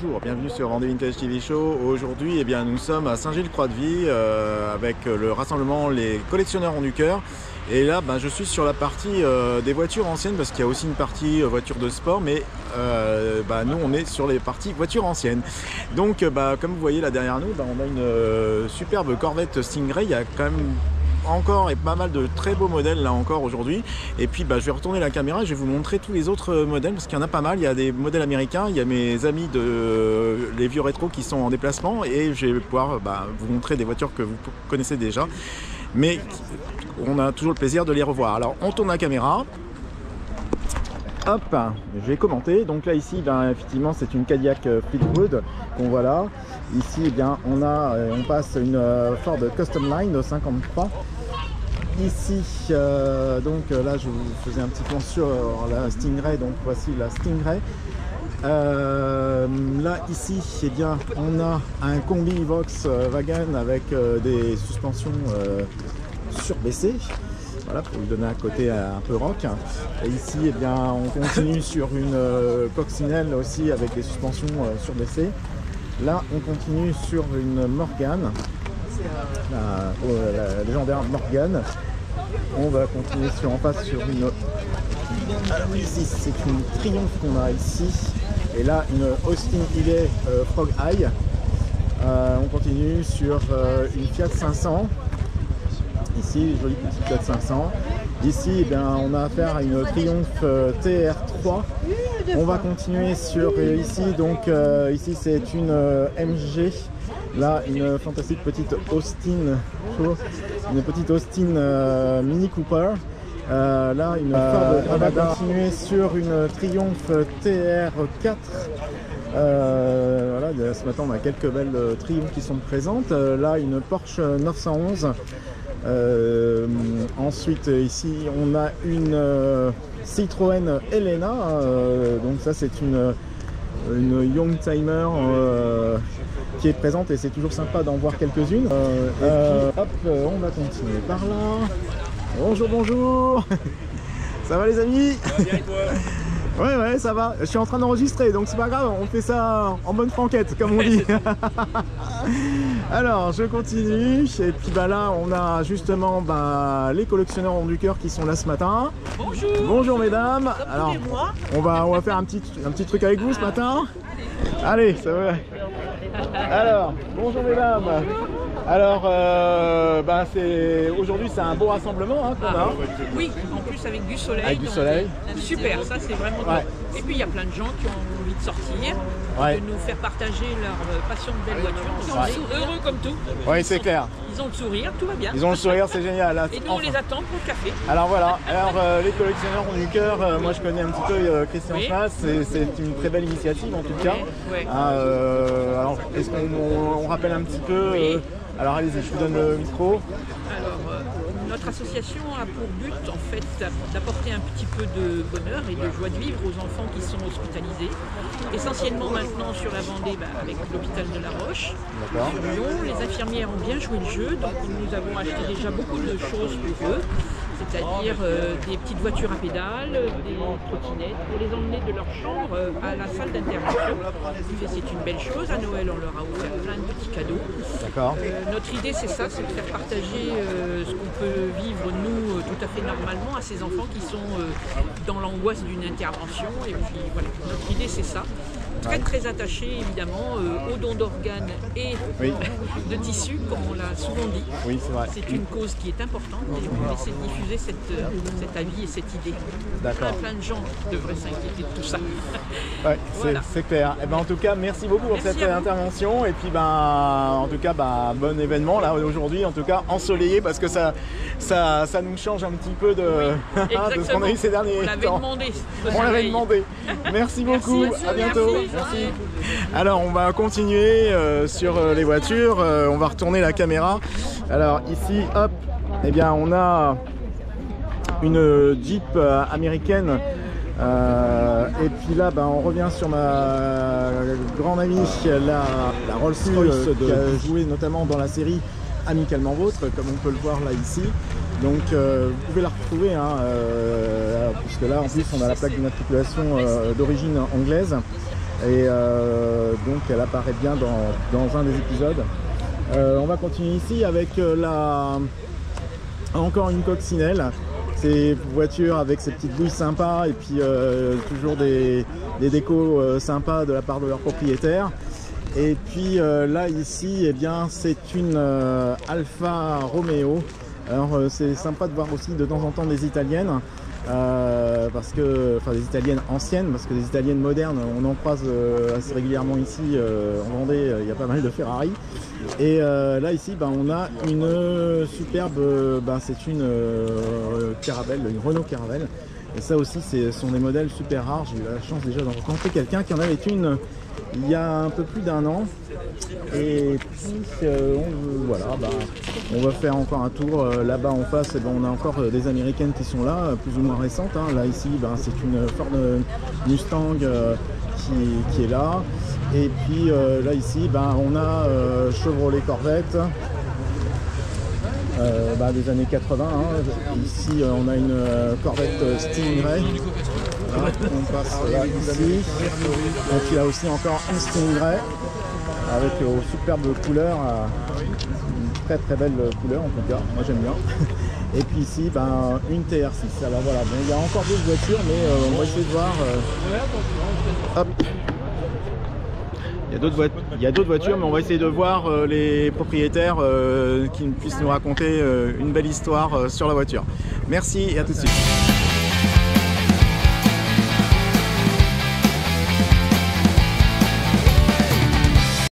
bonjour, bienvenue sur Vendée Vintage TV Show. Aujourd'hui, nous sommes à Saint-Gilles-Croix-de-Vie avec le rassemblement Les Collectionneurs ont du cœur. Et là, je suis sur la partie des voitures anciennes parce qu'il y a aussi une partie voitures de sport, mais nous, on est sur les parties voitures anciennes. Donc, comme vous voyez là derrière nous, on a une superbe Corvette Stingray. Il y a quand même encore et pas mal de très beaux modèles là encore aujourd'hui. Et puis je vais retourner la caméra et je vais vous montrer tous les autres modèles parce qu'il y en a pas mal. Il y a des modèles américains, il y a mes amis de les vieux rétro qui sont en déplacement et je vais pouvoir vous montrer des voitures que vous connaissez déjà, mais on a toujours le plaisir de les revoir. Alors on tourne la caméra. Hop, je vais commenter. Donc là ici, effectivement, c'est une Cadillac Fleetwood qu'on voit là. Ici, on passe une Ford Custom Line de 53. Ici, donc là, je vous faisais un petit plan sur la Stingray. Donc voici la Stingray. Là ici, on a un combi Volkswagen avec des suspensions surbaissées. Voilà, pour lui donner un côté un peu rock. Et ici, on continue sur une coccinelle aussi avec des suspensions surbaissées. Là, on continue sur une Morgan, la légendaire Morgan. On va continuer en face sur une... Alors ici, c'est une Triumph qu'on a ici. Et là, une Austin Healey Frog Eye. On continue sur une Fiat 500. Ici, jolie petite Fiat 500. Ici, on a affaire à une Triumph TR3. On va continuer sur ici. Donc, ici, c'est une MG. Là, une fantastique petite Austin. Une petite Austin Mini Cooper. Là, une Ford. On va continuer sur une Triumph TR4. Voilà, ce matin, on a quelques belles Triumph qui sont présentes. Là, une Porsche 911. Ensuite ici on a une Citroën Elena, donc ça c'est une Young Timer qui est présente et c'est toujours sympa d'en voir quelques-unes. Hop, on va continuer par là. Bonjour, bonjour. Ça va les amis? Ça va bien et toi? Ouais, ça va. Je suis en train d'enregistrer, donc c'est pas grave, on fait ça en bonne franquette, comme on dit. Alors, je continue. Et puis là, on a justement les collectionneurs ont du cœur qui sont là ce matin. Bonjour. Bonjour mesdames. Alors, on va faire un petit truc avec vous ce matin. Allez, ça va. Alors, bonjour mesdames. Alors, aujourd'hui c'est un beau rassemblement qu'on a. Oui, en plus avec du soleil. Avec du soleil. Super, ça c'est vraiment top. Et puis il y a plein de gens qui ont envie de sortir, de nous faire partager leur passion de belles voitures. Ils sont heureux comme tout. Oui, c'est clair. Ils ont le sourire, tout va bien. Ils ont le sourire, c'est génial. Là, et nous on les attend pour le café. Alors voilà, les collectionneurs ont du cœur. Moi je connais un petit peu Christian Schmass, c'est une très belle initiative en tout cas. Alors est-ce qu'on rappelle un petit peu alors allez-y, je vous donne le micro. Alors, notre association a pour but en fait d'apporter un petit peu de bonheur et de joie de vivre aux enfants qui sont hospitalisés. Essentiellement maintenant sur la Vendée avec l'hôpital de La Roche. Sur Lyon, les infirmières ont bien joué le jeu, donc nous avons acheté déjà beaucoup de choses pour eux. C'est-à-dire des petites voitures à pédales, des trottinettes, pour les emmener de leur chambre à la salle d'intervention. C'est une belle chose. À Noël, on leur a offert plein de petits cadeaux. Notre idée, c'est ça, c'est de faire partager ce qu'on peut vivre, nous, tout à fait normalement, à ces enfants qui sont dans l'angoisse d'une intervention. Et puis voilà, notre idée, c'est ça. Très attaché évidemment aux dons d'organes et de tissus, comme on l'a souvent dit. Oui, c'est vrai. C'est une cause qui est importante et on essaie de diffuser cet avis et cette idée. Plein de gens devraient s'inquiéter de tout ça. Ouais, voilà. C'est clair. Et en tout cas, merci beaucoup pour cette intervention. Et puis en tout cas, bon événement là aujourd'hui, en tout cas ensoleillé parce que ça nous change un petit peu de ce qu'on a eu ces derniers temps. On l'avait demandé. Merci beaucoup. À bientôt. Merci. Alors on va continuer sur les voitures, on va retourner la caméra. Alors ici, hop, on a une Jeep américaine. Et puis là, on revient sur ma grande amie, la Rolls-Royce qui a joué notamment dans la série Amicalement Vôtre, comme on peut le voir là ici. Donc vous pouvez la retrouver, puisque là en plus on a la plaque d'immatriculation d'origine anglaise. Et donc elle apparaît bien dans un des épisodes. On va continuer ici avec encore une coccinelle. Ces voitures avec ces petites bouilles sympas et puis toujours des décos sympas de la part de leurs propriétaires. Et puis là ici, eh bien, c'est une Alfa Romeo. Alors c'est sympa de voir aussi de temps en temps des italiennes. Parce que, enfin des italiennes anciennes, parce que des italiennes modernes, on en croise assez régulièrement ici en Vendée, il y a pas mal de Ferrari. Et là ici, on a une superbe, c'est une Caravelle, une Renault Caravelle. Et ça aussi, ce sont des modèles super rares. J'ai eu la chance déjà d'en rencontrer quelqu'un qui en avait une il y a un peu plus d'un an. Et puis voilà, on va faire encore un tour. Là-bas en face, on a encore des américaines qui sont là, plus ou moins récentes. Là ici, c'est une Ford Mustang qui est là. Et puis là ici, on a Chevrolet Corvette des années 80. Ici, on a une Corvette Stingray. Voilà, on passe là ici. Donc il y a aussi encore une Stingray avec aux superbes couleurs, une très très belle couleur en tout cas, moi j'aime bien. Et puis ici, une TR6. Alors voilà, il y a encore d'autres voitures, mais on va essayer de voir. Hop. Il y a d'autres voitures, mais on va essayer de voir les propriétaires qui puissent nous raconter une belle histoire sur la voiture. Merci et à tout de suite.